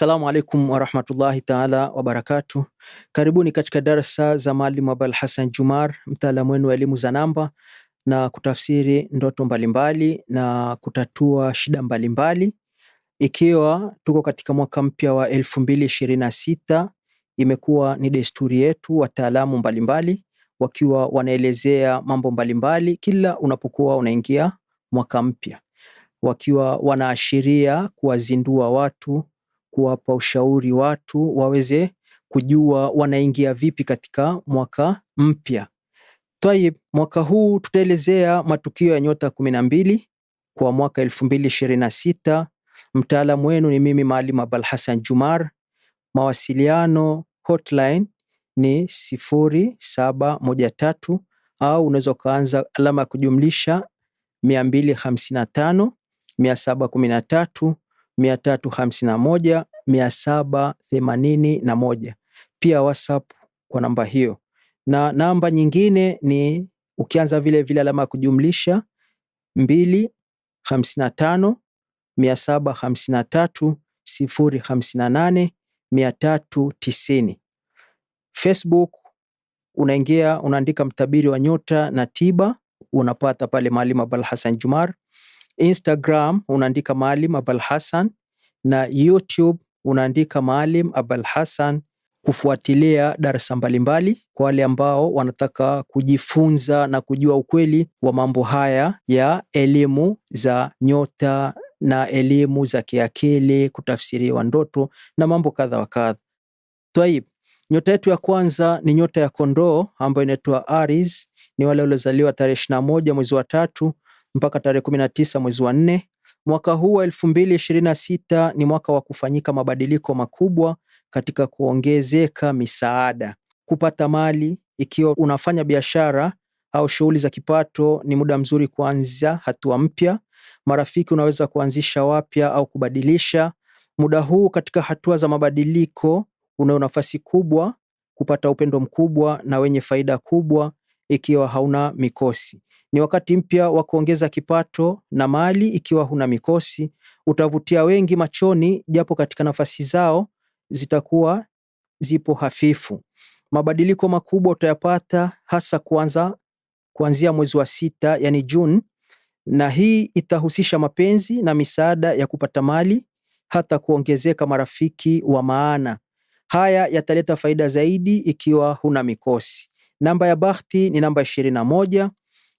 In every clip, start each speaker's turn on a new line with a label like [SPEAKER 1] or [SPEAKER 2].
[SPEAKER 1] Assalamu alaikum warahmatullahi taala wabarakatuh. Karibuni katika darasa za Mwalimu Abul Hassan Jumar, mtaalamu wenu wa elimu za namba na kutafsiri ndoto mbalimbali na kutatua shida mbalimbali. Ikiwa tuko katika mwaka mpya wa 2026, imekuwa ni desturi yetu wataalamu mbalimbali wakiwa wanaelezea mambo mbalimbali kila unapokuwa unaingia mwaka mpya, wakiwa wanaashiria kuwazindua watu, kuwapa ushauri watu waweze kujua wanaingia vipi katika mwaka mpya. Tayib, mwaka huu tutaelezea matukio ya nyota 12 kwa mwaka 2026. Mtaalamu wenu ni mimi Mwalimu Abul Hassan Jumar. Mawasiliano hotline ni 0713 au unaweza kuanza alama ya kujumlisha 255 713 351 781. Pia WhatsApp kwa namba hiyo, na namba nyingine ni ukianza vile alama ya kujumlisha 255 753 058 390. Facebook unaingia unaandika mtabiri wa nyota na tiba, unapata pale Mwalimu Abul Hassan Jumar. Instagram unaandika Mwalimu Abul Hassan, na YouTube unaandika Mwalimu Abul Hassan, kufuatilia darasa mbalimbali kwa wale ambao wanataka kujifunza na kujua ukweli wa mambo haya ya elimu za nyota na elimu za kiakili, kutafsiriwa ndoto na mambo kadha wa kadha. Tayib, nyota yetu ya kwanza ni nyota ya kondoo ambayo inaitwa Aries. Ni wale waliozaliwa tarehe 21 mwezi wa 3 mpaka tarehe 19 mwezi wa 4. Mwaka huu wa 2026 ni mwaka wa kufanyika mabadiliko makubwa katika kuongezeka misaada, kupata mali. Ikiwa unafanya biashara au shughuli za kipato, ni muda mzuri kuanza hatua mpya. Marafiki unaweza kuanzisha wapya au kubadilisha. Muda huu katika hatua za mabadiliko una nafasi kubwa kupata upendo mkubwa na wenye faida kubwa ikiwa hauna mikosi. Ni wakati mpya wa kuongeza kipato na mali. Ikiwa huna mikosi, utavutia wengi machoni, japo katika nafasi zao zitakuwa zipo hafifu. Mabadiliko makubwa utayapata hasa kuanzia mwezi wa 6, yani June, na hii itahusisha mapenzi na misaada ya kupata mali, hata kuongezeka marafiki wa maana. Haya yataleta faida zaidi ikiwa huna mikosi. Namba ya bahati ni namba 21.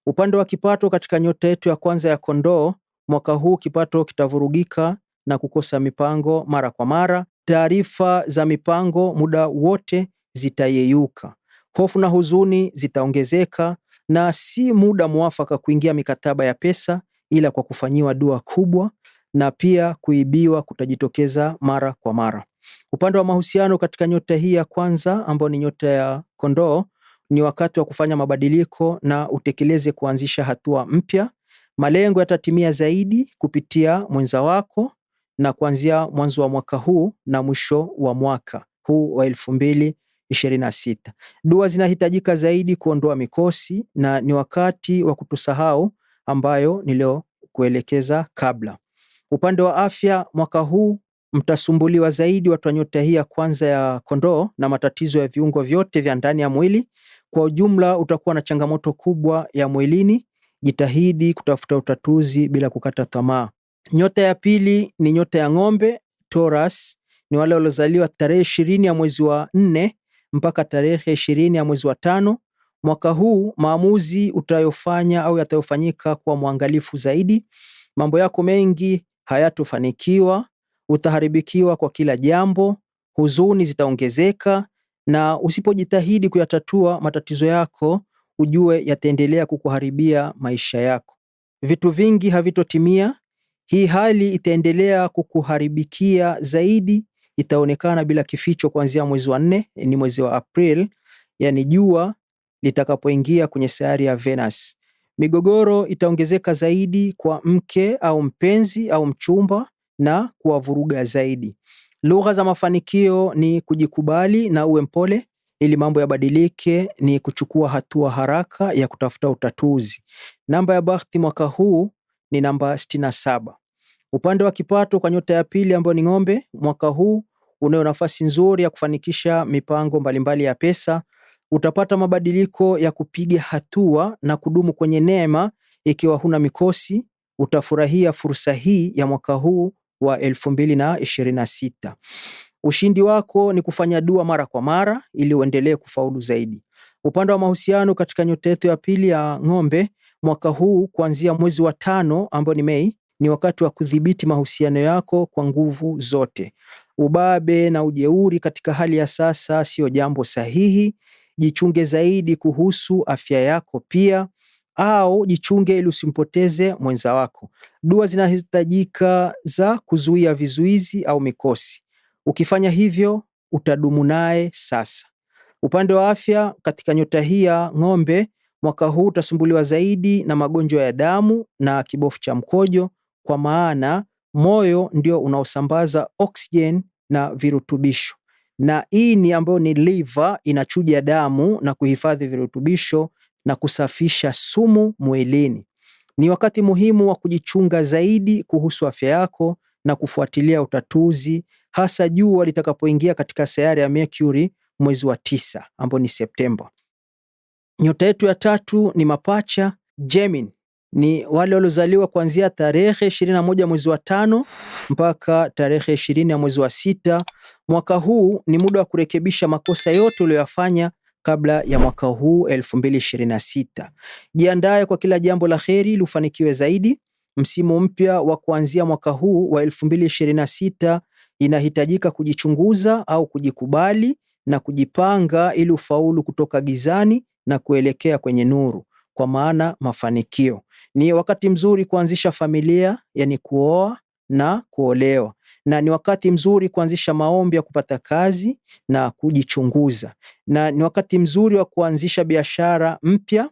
[SPEAKER 1] Upande wa kipato katika nyota yetu ya kwanza ya kondoo, mwaka huu kipato kitavurugika na kukosa mipango mara kwa mara. Taarifa za mipango muda wote zitayeyuka. Hofu na huzuni zitaongezeka, na si muda mwafaka kuingia mikataba ya pesa ila kwa kufanyiwa dua kubwa, na pia kuibiwa kutajitokeza mara kwa mara. Upande wa mahusiano katika nyota hii ya kwanza ambayo ni nyota ya kondoo, ni wakati wa kufanya mabadiliko na utekeleze kuanzisha hatua mpya. Malengo yatatimia zaidi kupitia mwenza wako, na kuanzia mwanzo wa mwaka huu na mwisho wa mwaka huu wa 2026. Dua zinahitajika zaidi kuondoa mikosi, na ni wakati wa kutusahau ambayo niliokuelekeza kabla. Upande wa afya, mwaka huu mtasumbuliwa zaidi watu wa nyota hii ya kwanza ya kondoo na matatizo ya viungo vyote vya ndani ya mwili. Kwa ujumla utakuwa na changamoto kubwa ya mwilini. Jitahidi kutafuta utatuzi bila kukata tamaa. Nyota ya pili ni nyota ya ng'ombe, Taurus. Ni wale waliozaliwa tarehe 20 ya mwezi wa 4 mpaka tarehe 20 ya mwezi wa 5. Mwaka huu maamuzi utayofanya au yatayofanyika kwa mwangalifu zaidi. Mambo yako mengi hayatofanikiwa, utaharibikiwa kwa kila jambo, huzuni zitaongezeka, na usipojitahidi kuyatatua matatizo yako, ujue yataendelea kukuharibia maisha yako. Vitu vingi havitotimia. Hii hali itaendelea kukuharibikia zaidi, itaonekana bila kificho kuanzia mwezi wa 4, ni mwezi wa April, yani jua litakapoingia kwenye sayari ya Venus. Migogoro itaongezeka zaidi kwa mke au mpenzi au mchumba na kuwavuruga zaidi. Lugha za mafanikio ni kujikubali na uwe mpole. Ili mambo yabadilike ni kuchukua hatua haraka ya kutafuta utatuzi. Namba ya bahati mwaka huu ni namba 67. Upande wa kipato kwa nyota ya pili ambayo ni ng'ombe, mwaka huu Unayo nafasi nzuri ya kufanikisha mipango mbalimbali ya pesa. Utapata mabadiliko ya kupiga hatua na kudumu kwenye neema. Ikiwa huna mikosi, utafurahia fursa hii ya mwaka huu wa 2026. Ushindi wako ni kufanya dua mara kwa mara ili uendelee kufaulu zaidi. Upande wa mahusiano katika nyota yetu ya pili ya ng'ombe, mwaka huu kuanzia mwezi wa 5 ambao ni Mei, ni wakati wa kudhibiti mahusiano yako kwa nguvu zote. Ubabe na ujeuri katika hali ya sasa sio jambo sahihi. Jichunge zaidi kuhusu afya yako pia, au jichunge ili usimpoteze mwenza wako. Dua zinahitajika za kuzuia vizuizi au mikosi. Ukifanya hivyo utadumu naye sasa. Upande wa afya katika nyota hii ya ng'ombe, mwaka huu utasumbuliwa zaidi na magonjwa ya damu na kibofu cha mkojo, kwa maana moyo ndio unaosambaza oxygen na virutubisho, na ini ambayo ni liver inachuja damu na kuhifadhi virutubisho na kusafisha sumu mwilini. Ni wakati muhimu wa kujichunga zaidi kuhusu afya yako na kufuatilia utatuzi, hasa jua litakapoingia katika sayari ya Mercury mwezi wa 9 ambao ni Septemba. Nyota yetu ya tatu ni mapacha Gemini. Ni wale waliozaliwa kuanzia tarehe 21 mwezi wa 5 mpaka tarehe 20 ya mwezi wa 6. Mwaka huu ni muda wa kurekebisha makosa yote uliyoyafanya kabla ya mwaka huu 2026. Jiandae kwa kila jambo la kheri ili ufanikiwe zaidi. Msimu mpya wa kuanzia mwaka huu wa 2026 inahitajika kujichunguza au kujikubali na kujipanga ili ufaulu kutoka gizani na kuelekea kwenye nuru, kwa maana mafanikio. Ni wakati mzuri kuanzisha familia, yani kuoa na kuolewa, na ni wakati mzuri kuanzisha maombi ya kupata kazi na kujichunguza, na ni wakati mzuri wa kuanzisha biashara mpya.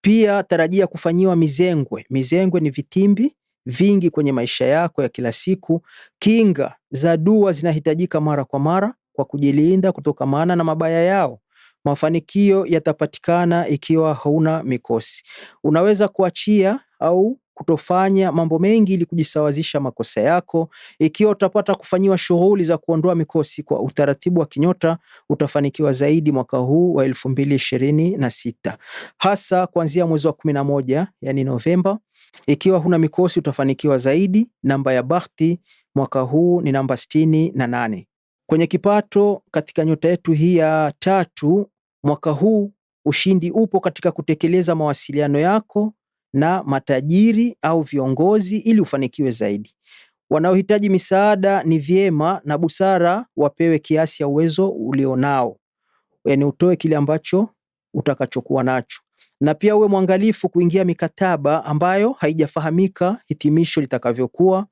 [SPEAKER 1] Pia tarajia kufanyiwa mizengwe. Mizengwe ni vitimbi vingi kwenye maisha yako ya kila siku. Kinga za dua zinahitajika mara kwa mara kwa kujilinda kutokamana na mabaya yao. Mafanikio yatapatikana ikiwa hauna mikosi. Unaweza kuachia au kutofanya mambo mengi ili kujisawazisha makosa yako. Ikiwa utapata kufanyiwa shughuli za kuondoa mikosi kwa utaratibu wa kinyota, utafanikiwa zaidi mwaka huu wa 2026. Hasa kuanzia mwezi wa 11, yani Novemba. Ikiwa huna mikosi utafanikiwa zaidi. Namba ya bahati mwaka huu ni namba 68. Kwenye kipato katika nyota yetu hii ya tatu, mwaka huu ushindi upo katika kutekeleza mawasiliano yako na matajiri au viongozi ili ufanikiwe zaidi. Wanaohitaji misaada ni vyema na busara wapewe kiasi ya uwezo ulionao. Yani utoe kile ambacho utakachokuwa nacho. Na pia uwe mwangalifu kuingia mikataba ambayo haijafahamika hitimisho litakavyokuwa.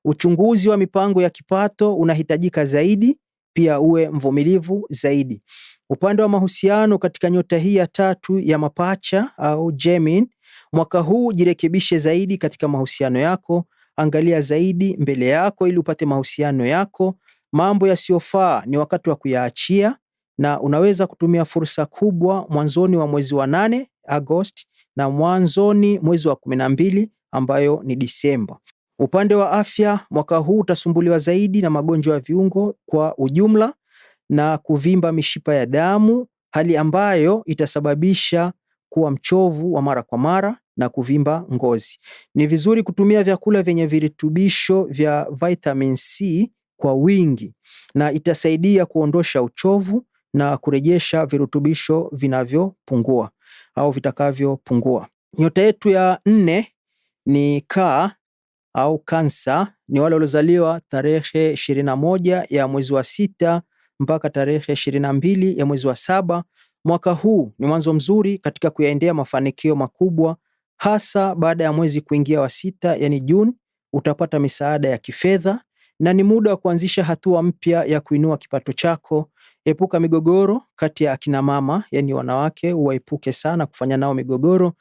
[SPEAKER 1] Uchunguzi wa mipango ya kipato unahitajika zaidi. Pia uwe mvumilivu zaidi. Upande wa mahusiano katika nyota hii ya tatu ya mapacha au Gemini, mwaka huu jirekebishe zaidi katika mahusiano yako. Angalia zaidi mbele yako ili upate mahusiano yako. Mambo yasiyofaa ni wakati wa kuyaachia, na unaweza kutumia fursa kubwa mwanzoni wa mwezi wa 8 Agosti na mwanzoni mwezi wa 12 ambayo ni Disemba. Upande wa afya, mwaka huu utasumbuliwa zaidi na magonjwa ya viungo kwa ujumla na kuvimba mishipa ya damu, hali ambayo itasababisha kuwa mchovu wa mara kwa mara na kuvimba ngozi. Ni vizuri kutumia vyakula vyenye virutubisho vya vitamin C kwa wingi, na itasaidia kuondosha uchovu na kurejesha virutubisho vinavyopungua au vitakavyopungua. Nyota yetu ya 4 ni Kaa au Kansa. Ni wale waliozaliwa tarehe 21 ya mwezi wa 6 mpaka tarehe 22 ya mwezi wa 7. Mwaka huu ni mwanzo mzuri katika kuyaendea mafanikio makubwa, hasa baada ya mwezi kuingia wa 6, yani Juni. Utapata misaada ya kifedha na ni muda wa kuanzisha hatua mpya ya kuinua kipato chako. Epuka migogoro kati ya akina mama, yani wanawake, uwaepuke sana kufanya nao migogoro.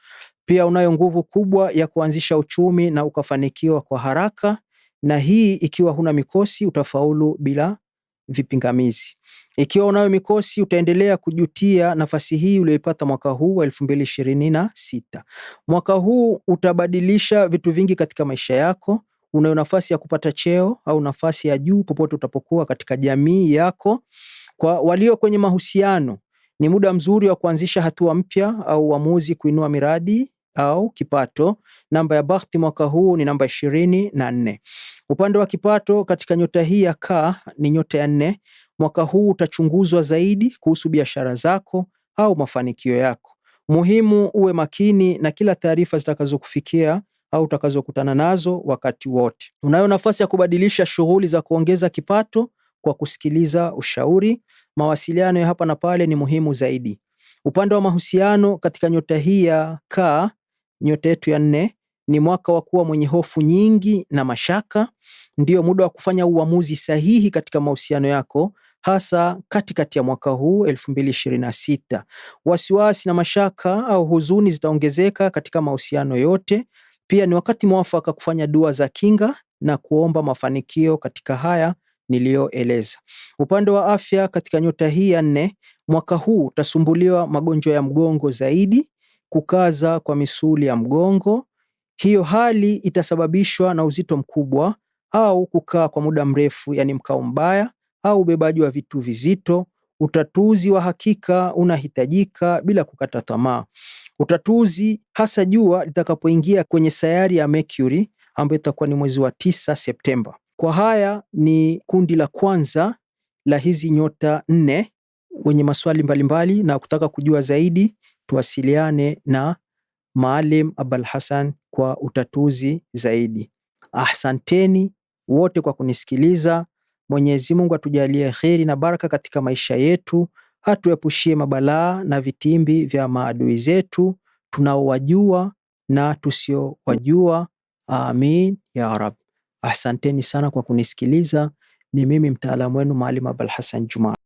[SPEAKER 1] Pia unayo nguvu kubwa ya kuanzisha uchumi na ukafanikiwa kwa haraka, na hii ikiwa huna mikosi utafaulu bila vipingamizi. Ikiwa unayo mikosi utaendelea kujutia nafasi hii uliyoipata mwaka huu wa 2026. Mwaka huu utabadilisha vitu vingi katika maisha yako. unayo nafasi ya kupata cheo au nafasi ya juu popote utapokuwa katika jamii yako. Kwa walio kwenye mahusiano, ni muda mzuri wa kuanzisha hatua mpya au uamuzi, kuinua miradi au kipato. Namba ya bahati mwaka huu ni namba 24. Upande wa kipato katika nyota hii ya Ka ni nyota ya 4. Mwaka huu utachunguzwa zaidi kuhusu biashara zako au mafanikio yako. Muhimu uwe makini na kila taarifa zitakazokufikia au utakazokutana nazo wakati wote. Unayo nafasi ya kubadilisha shughuli za kuongeza kipato kwa kusikiliza ushauri. Mawasiliano ya hapa na pale ni muhimu zaidi. Upande wa mahusiano katika nyota hii ya Ka, nyota yetu ya 4, ni mwaka wa kuwa mwenye hofu nyingi na mashaka. Ndio muda wa kufanya uamuzi sahihi katika mahusiano yako, hasa katikati ya mwaka huu 2026. Wasiwasi na mashaka au huzuni zitaongezeka katika mahusiano yote. Pia ni wakati mwafaka kufanya dua za kinga na kuomba mafanikio katika haya niliyoeleza. Upande wa afya katika nyota hii ya 4, mwaka huu utasumbuliwa magonjwa ya mgongo zaidi, kukaza kwa misuli ya mgongo. Hiyo hali itasababishwa na uzito mkubwa au kukaa kwa muda mrefu, yani mkao mbaya au ubebaji wa vitu vizito. Utatuzi wa hakika unahitajika bila kukata tamaa. Utatuzi hasa jua litakapoingia kwenye sayari ya Mercury ambayo itakuwa ni mwezi wa 9 Septemba. Kwa haya ni kundi la kwanza la hizi nyota 4. Wenye maswali mbalimbali na kutaka kujua zaidi, tuwasiliane na Maalim Abul Hassan kwa utatuzi zaidi. Asanteni wote kwa kunisikiliza. Mwenyezi Mungu atujalie kheri na baraka katika maisha yetu, atuepushie mabalaa na vitimbi vya maadui zetu tunaowajua na tusiowajua. Amin ya Rab. Asanteni sana kwa kunisikiliza. Ni mimi mtaalamu wenu Maalim Abul Hassan Juma.